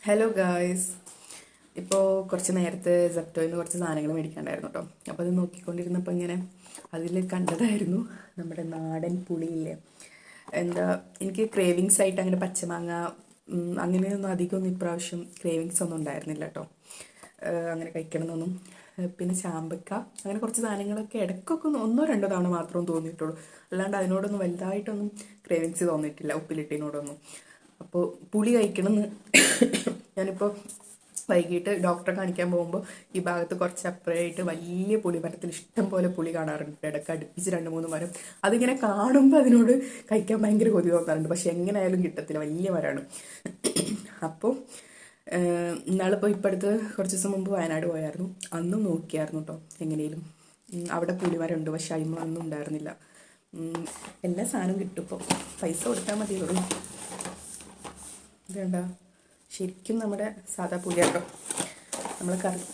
Hello guys. ഇപ്പോൾ കുറച്ച് നേരത്തെ സെപ്റ്റോയിൽ നിന്ന് കുറച്ച് സാധനങ്ങൾ മേടിക്കാണ്ടായിരുന്നു കേട്ടോ. അപ്പോൾ അത് നോക്കിക്കൊണ്ടിരുന്നപ്പോൾ ഇങ്ങനെ അതിൽ കണ്ടതായിരുന്നു നമ്മുടെ നാടൻ പുളിയില്ലേ. എനിക്ക് ക്രേവിങ്സ് ആയിട്ട് അങ്ങനെ പച്ചമാങ്ങ അങ്ങനെയൊന്നും അധികമൊന്നും ഇപ്രാവശ്യം ക്രേവിങ്സ് ഒന്നും ഉണ്ടായിരുന്നില്ല കേട്ടോ. അങ്ങനെ കഴിക്കണമെന്നൊന്നും. പിന്നെ ചാമ്പക്ക അങ്ങനെ കുറച്ച് സാധനങ്ങളൊക്കെ ഇടയ്ക്കൊക്കെ ഒന്നോ രണ്ടോ തവണ മാത്രമേ തോന്നിയിട്ടുള്ളൂ. അല്ലാണ്ട് അതിനോടൊന്നും വലുതായിട്ടൊന്നും ക്രേവിങ്സ് തോന്നിയിട്ടില്ല, ഉപ്പിലിട്ടിനോടൊന്നും. അപ്പോൾ പുളി കഴിക്കണമെന്ന് ഞാനിപ്പോൾ വൈകിട്ട് ഡോക്ടറെ കാണിക്കാൻ പോകുമ്പോൾ ഈ ഭാഗത്ത് കുറച്ച് അപ്പുറമായിട്ട് വലിയ പുളി മരത്തിൽ ഇഷ്ടം പോലെ പുളി കാണാറുണ്ട്. ഇടയ്ക്ക് അടുപ്പിച്ച് 2-3 മരം. അതിങ്ങനെ കാണുമ്പോൾ അതിനോട് കഴിക്കാൻ ഭയങ്കര കൊതി തോന്നാറുണ്ട്. പക്ഷെ എങ്ങനെയായാലും കിട്ടത്തില്ല, വലിയ മരമാണ്. അപ്പോൾ ഇന്നാളിപ്പോൾ ഇപ്പം അടുത്ത് കുറച്ച് ദിവസം മുമ്പ് വയനാട് പോയായിരുന്നു. അന്നും നോക്കിയായിരുന്നു കേട്ടോ എങ്ങനെയും. അവിടെ പുളിമരമുണ്ട്, പക്ഷെ അതിമൊന്നും ഉണ്ടായിരുന്നില്ല. എല്ലാ സാധനവും കിട്ടും ഇപ്പോൾ, പൈസ കൊടുത്താൽ മതിയുള്ളൂ. ഇതുണ്ട, ശരിക്കും നമ്മുടെ സാധാ പുളിയാട്ടോ. നമ്മൾ കറി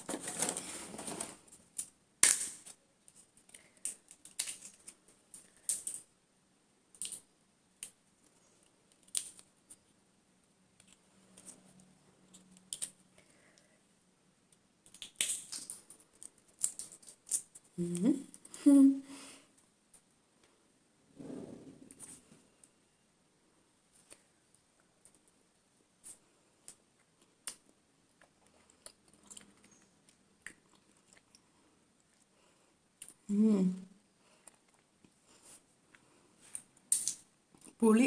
പുളി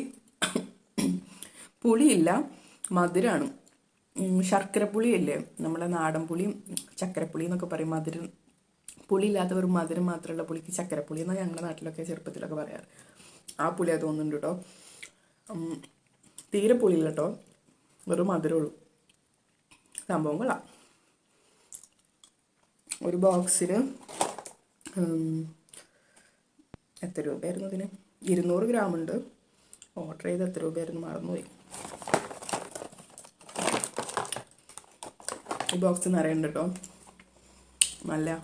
പുളിയില്ല, മധുരമാണ്. ശർക്കര പുളിയല്ലേ, നമ്മുടെ നാടൻ പുളിയും ചക്കരപ്പുളി എന്നൊക്കെ പറയും. മധുരം പുളിയില്ലാത്ത വെറും മധുരം മാത്രമുള്ള പുളിക്ക് ചക്കരപ്പുളി എന്നാൽ ഞങ്ങളുടെ നാട്ടിലൊക്കെ ചെറുപ്പത്തിലൊക്കെ പറയാറ്. ആ പുളിയാണ് തോന്നുന്നുണ്ട് കേട്ടോ. തീരെ പുളിയില്ല കേട്ടോ, വെറും മധുരമുള്ളൂ. സംഭവം കൊള്ളാം. ഒരു ബോക്സിന് എത്ര രൂപയായിരുന്നു ഇതിന്? 200 ഗ്രാം ഉണ്ട്. ഓർഡർ ചെയ്ത് എത്ര രൂപയായിരുന്നു മറന്നുപോയി. ഈ ബോക്സ് നിറയുണ്ട് കേട്ടോ, നല്ല